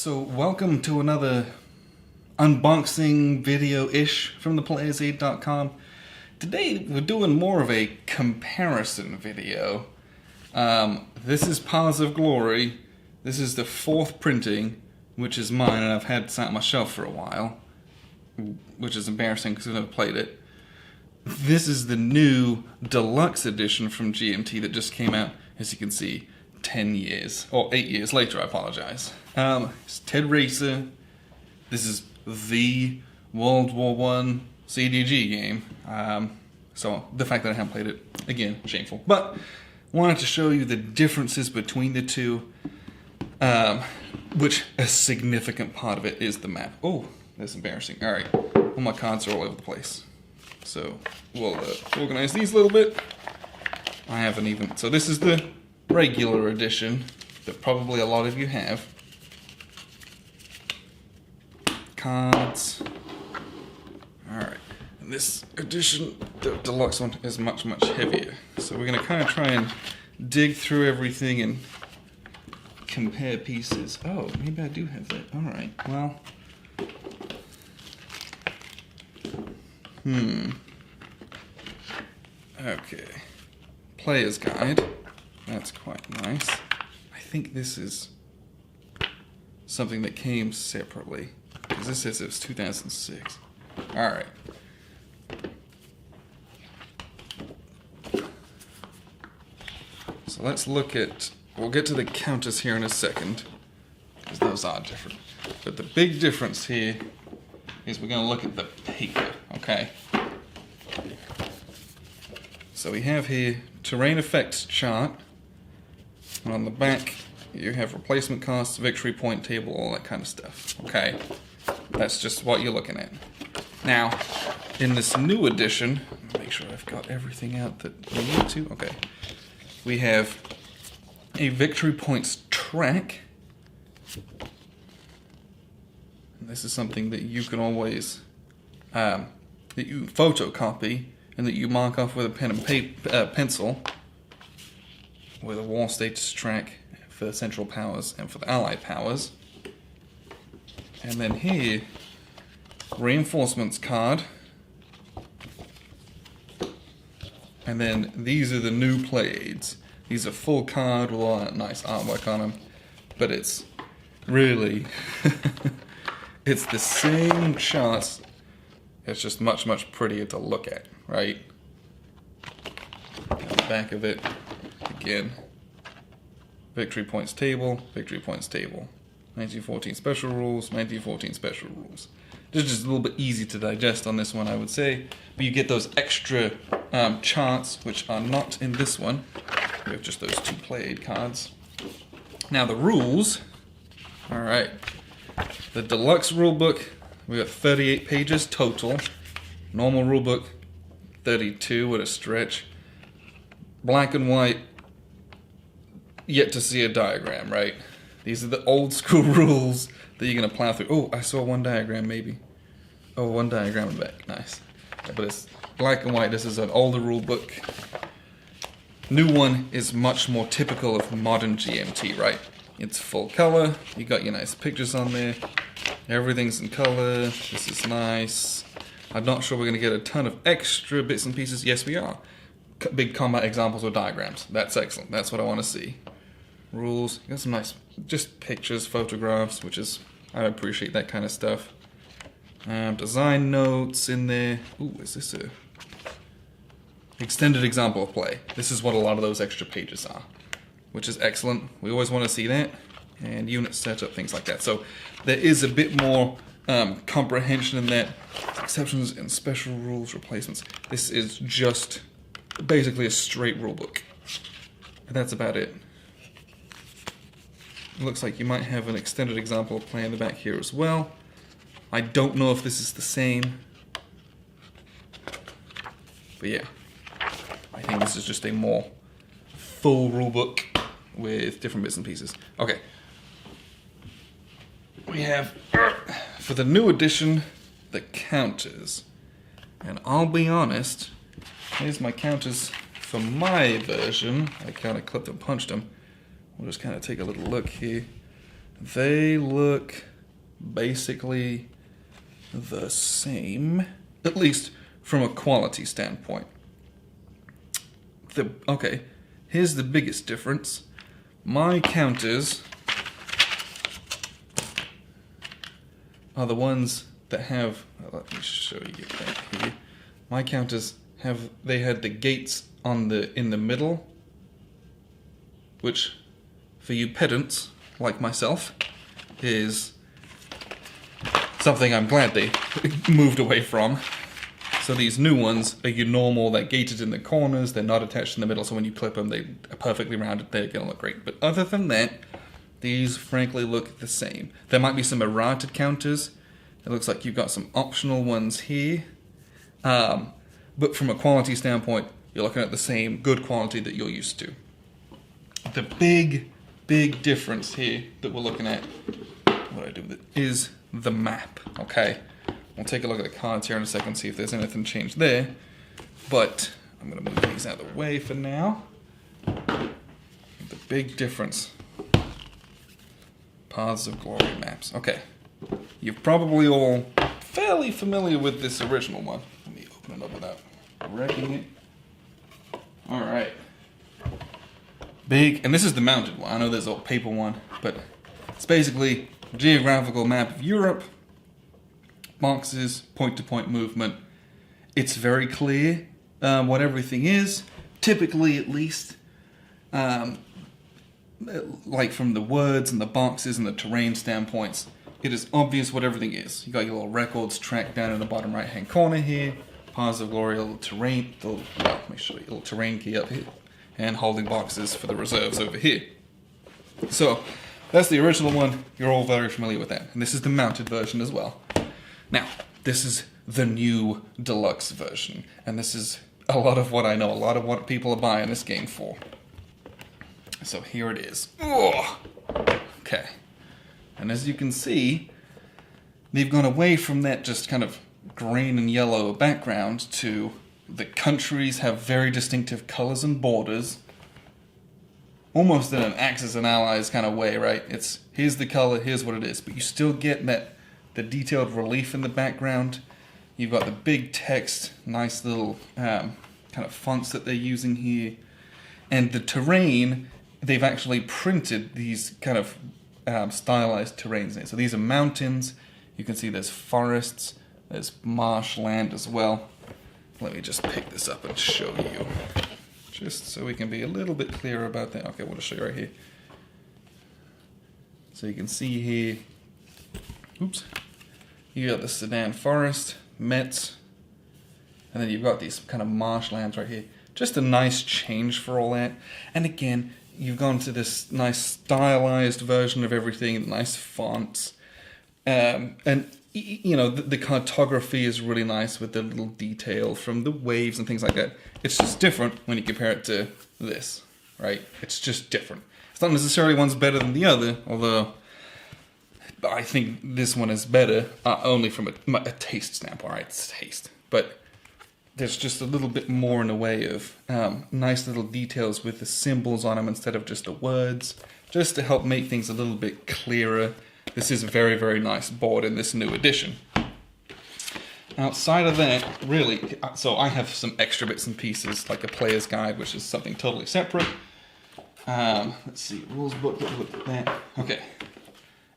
So welcome to another unboxing video-ish from theplayersaid.com. Today we're doing more of a comparison video. This is Paths of Glory. This is the fourth printing, which is mine, and I've had it sat on my shelf for a while, which is embarrassing because I've never played it. This is the new deluxe edition from GMT that just came out, as you can see, 10 years, or 8 years later, I apologize. It's Ted Racer. This is the World War I CDG game. So the fact that I haven't played it, again, shameful. But wanted to show you the differences between the two, which a significant part of it is the map. Oh, that's embarrassing. All right, all my cards are all over the place. So we'll organize these a little bit. I haven't even, so this is the regular edition that probably a lot of you have. Cards. Alright, and this edition, the deluxe one, is much, much heavier. So we're going to kind of try and dig through everything and compare pieces. Oh, maybe I do have that. Alright, well. Okay. Player's Guide. That's quite nice. I think this is something that came separately, because this says it was 2006. Alright. So let's look at, we'll get to the counters here in a second, because those are different. But the big difference here is we're going to look at the paper, okay? So we have here terrain effects chart. And on the back, you have replacement costs, victory point table, all that kind of stuff. Okay, that's just what you're looking at. Now, in this new edition, make sure I've got everything out that we need to. Okay, we have a victory points track. And this is something that you can always, that you photocopy and that you mark off with a pen and pencil. With a war status track for the Central Powers and for the Allied Powers. And then here, reinforcements card. And then these are the new play aids. These are full card with all that nice artwork on them. But it's really, it's the same charts. It's just much, much prettier to look at, right? And the back of it. Again, victory points table, 1914 special rules, 1914 special rules. Just a little bit easy to digest on this one, I would say. But you get those extra charts, which are not in this one. We have just those two play aid cards. Now the rules, alright. The Deluxe Rulebook, we got 38 pages total. Normal Rulebook, 32 with a stretch. Black and white, yet to see a diagram, right? These are the old school rules that you're going to plow through. Oh, I saw one diagram maybe. Oh, one diagram in the back. Nice. But it's black and white. This is an older rule book. New one is much more typical of modern GMT, right? It's full color. You got your nice pictures on there. Everything's in color. This is nice. I'm not sure we're going to get a ton of extra bits and pieces. Yes, we are. Big combat examples or diagrams. That's excellent. That's what I want to see. Rules. You got some nice, just pictures, photographs, which is, I appreciate that kind of stuff. Design notes in there. Ooh, is this a extended example of play? This is what a lot of those extra pages are, which is excellent. We always want to see that. And unit setup, things like that. So there is a bit more comprehension in that. Exceptions and special rules, replacements. This is just basically a straight rulebook. And that's about it. It looks like you might have an extended example of play in the back here as well. I don't know if this is the same. But yeah, I think this is just a more full rulebook with different bits and pieces. Okay. We have, for the new edition, the counters. And I'll be honest, here's my counters for my version. I kind of clipped and punched them. We'll just kind of take a little look here. they look basically the same, at least from a quality standpoint. Okay, here's the biggest difference. My counters are the ones that have, let me show you back here. My counters had the gates in the middle, which for you pedants like myself is something I'm glad they moved away from. So these new ones are your normal, they're gated in the corners, they're not attached in the middle, so when you clip them, they are perfectly rounded, they're going to look great. But other than that, these frankly look the same. There might be some errated counters. It looks like you've got some optional ones here. But from a quality standpoint, you're looking at the same good quality that you're used to. The big difference here that we're looking at, what I do with it, is the map, okay? We'll take a look at the cards here in a second, see if there's anything changed there. But I'm going to move these out of the way for now. The big difference. Paths of Glory maps. Okay. You're probably all fairly familiar with this original one. Let me open it up without wrecking it. Alright. Big, and this is the mounted one. I know there's a paper one, but it's basically a geographical map of Europe. Boxes, point-to-point movement. It's very clear what everything is, typically at least, like from the words and the boxes and the terrain standpoints, it is obvious what everything is. You got your little records track down in the bottom right-hand corner here, Paths of Glory, a little terrain, let me show you, a little terrain key up here, and holding boxes for the reserves over here. So, that's the original one, you're all very familiar with that, and this is the mounted version as well. Now, this is the new deluxe version, and this is a lot of what I know, a lot of what people are buying this game for. So here it is. Oh, okay. And as you can see, they've gone away from that just kind of green and yellow background to the countries have very distinctive colors and borders, almost in an Axis and Allies kind of way, right? It's, here's the color, here's what it is, but you still get the detailed relief in the background. You've got the big text, nice little kind of fonts that they're using here. And the terrain, they've actually printed these kind of stylized terrains in. So these are mountains. You can see there's forests, there's marshland as well. Let me just pick this up and show you, just so we can be a little bit clearer about that. Okay, we'll just show you right here. So you can see here, oops, you got the Sudan forest, Metz, and then you've got these kind of marshlands right here. Just a nice change for all that. And again, you've gone to this nice stylized version of everything, nice fonts. And, you know, the cartography is really nice with the little detail from the waves and things like that. It's just different when you compare it to this, right? It's just different. It's not necessarily one's better than the other, although I think this one is better, only from a taste standpoint, right? It's taste. But there's just a little bit more in the way of nice little details with the symbols on them instead of just the words, just to help make things a little bit clearer. This is a very, very nice board in this new edition. Outside of that, really, so I have some extra bits and pieces, like a player's guide, which is something totally separate. Let's see, rules book, let's look at that. Okay.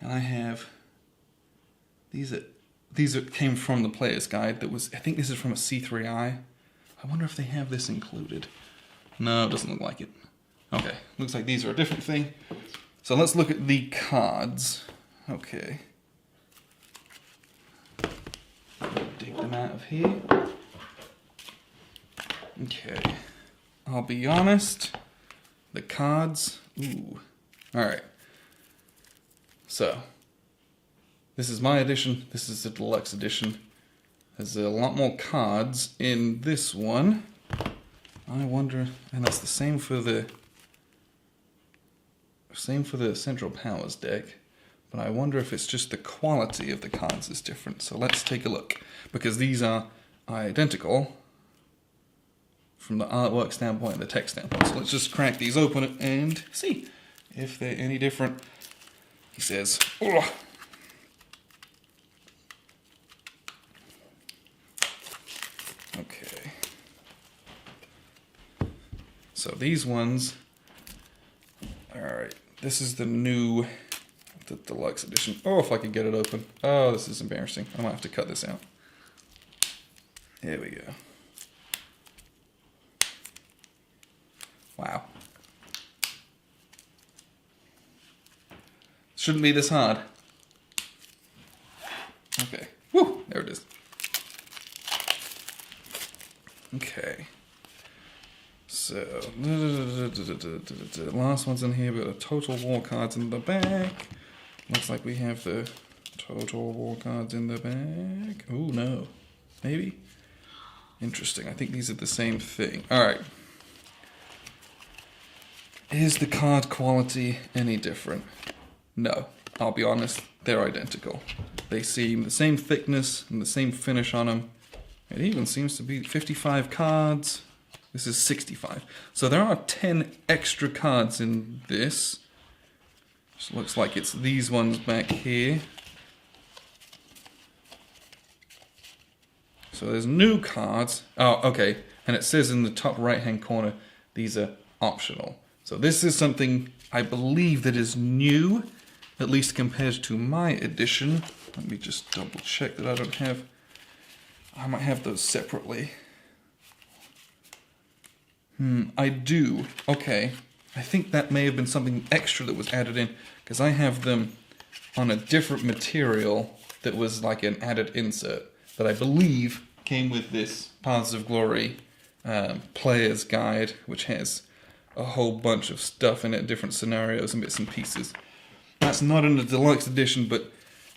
And I have, these came from the player's guide that was, I think this is from a C3I. I wonder if they have this included. No, it doesn't look like it. Okay, looks like these are a different thing. So let's look at the cards. Okay. Dig them out of here. Okay. I'll be honest, the cards, ooh. Alright. So, this is my edition, this is the deluxe edition. There's a lot more cards in this one. I wonder, and that's the same for the Central Powers deck, but I wonder if it's just the quality of the cards is different. So let's take a look, because these are identical from the artwork standpoint and the text standpoint. So let's just crack these open and see if they're any different. He says, "Ugh." Okay. So these ones, all right, this is the deluxe edition. Oh, if I could get it open. Oh, this is embarrassing. I might have to cut this out. There we go. Wow. Shouldn't be this hard. Okay. Woo! There it is. Okay. So, the last one's in here. We've got the Total War cards in the back. Looks like we have the Total War cards in the back. Oh, no. Maybe? Interesting. I think these are the same thing. Alright. Is the card quality any different? No. I'll be honest. They're identical. They seem the same thickness and the same finish on them. It even seems to be 55 cards. This is 65. So there are 10 extra cards in this. Just looks like it's these ones back here. So there's new cards. Oh, okay. And it says in the top right-hand corner, these are optional. So this is something I believe that is new, at least compared to my edition. Let me just double check that I don't have... I might have those separately. I do. Okay. I think that may have been something extra that was added in, because I have them on a different material that was like an added insert that I believe came with this Paths of Glory player's guide, which has a whole bunch of stuff in it, different scenarios and bits and pieces. That's not in the deluxe edition, but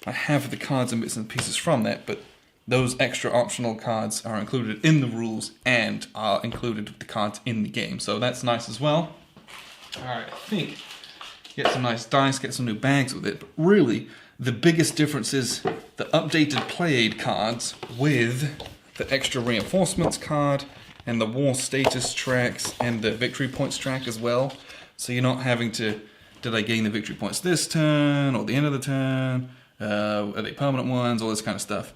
I have the cards and bits and pieces from that, but those extra optional cards are included in the rules and are included with the cards in the game. So that's nice as well. Alright, I think get some nice dice, get some new bags with it. But really, the biggest difference is the updated play aid cards with the extra reinforcements card and the war status tracks and the victory points track as well. So you're not having to, did I gain the victory points this turn or the end of the turn? Are they permanent ones? All this kind of stuff.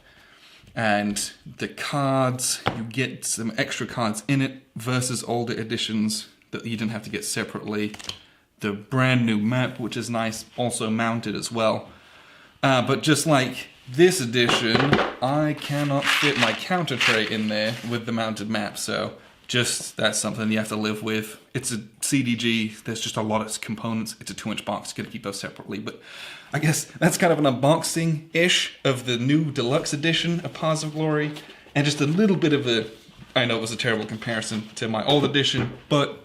And the cards, you get some extra cards in it versus older editions that you didn't have to get separately. The brand new map, which is nice, also mounted as well. But just like this edition, I cannot fit my counter tray in there with the mounted map, so just that's something you have to live with. It's a CDG, there's just a lot of components. It's a 2-inch box, you gotta keep those separately, but I guess that's kind of an unboxing-ish of the new deluxe edition of Paths of Glory, and just a little bit of a, I know it was a terrible comparison to my old edition, but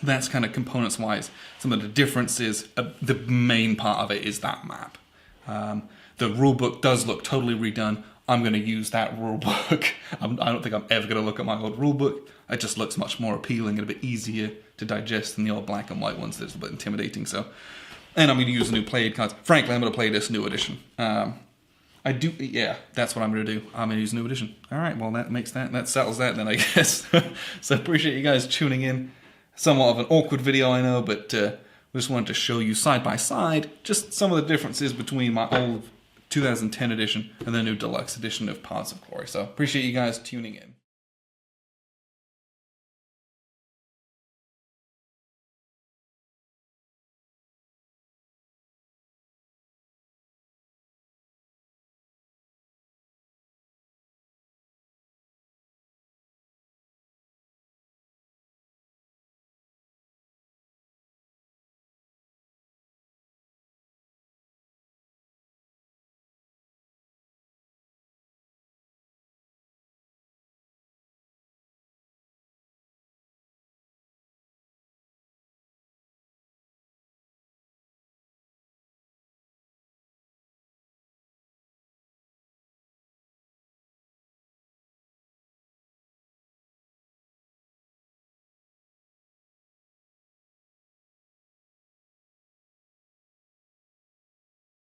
that's kind of components-wise. Some of the differences, the main part of it is that map. The rulebook does look totally redone. I'm going to use that rulebook. I don't think I'm ever going to look at my old rulebook. It just looks much more appealing and a bit easier to digest than the old black and white ones. That's a bit intimidating. So, and I'm going to use the new play aid cards. Frankly, I'm going to play this new edition. Yeah, that's what I'm going to do. I'm going to use new edition. All right, well, that settles that then, I guess. So appreciate you guys tuning in. Somewhat of an awkward video, I know, but we just wanted to show you side by side just some of the differences between my old 2010 edition and the new deluxe edition of Paths of Glory. So appreciate you guys tuning in.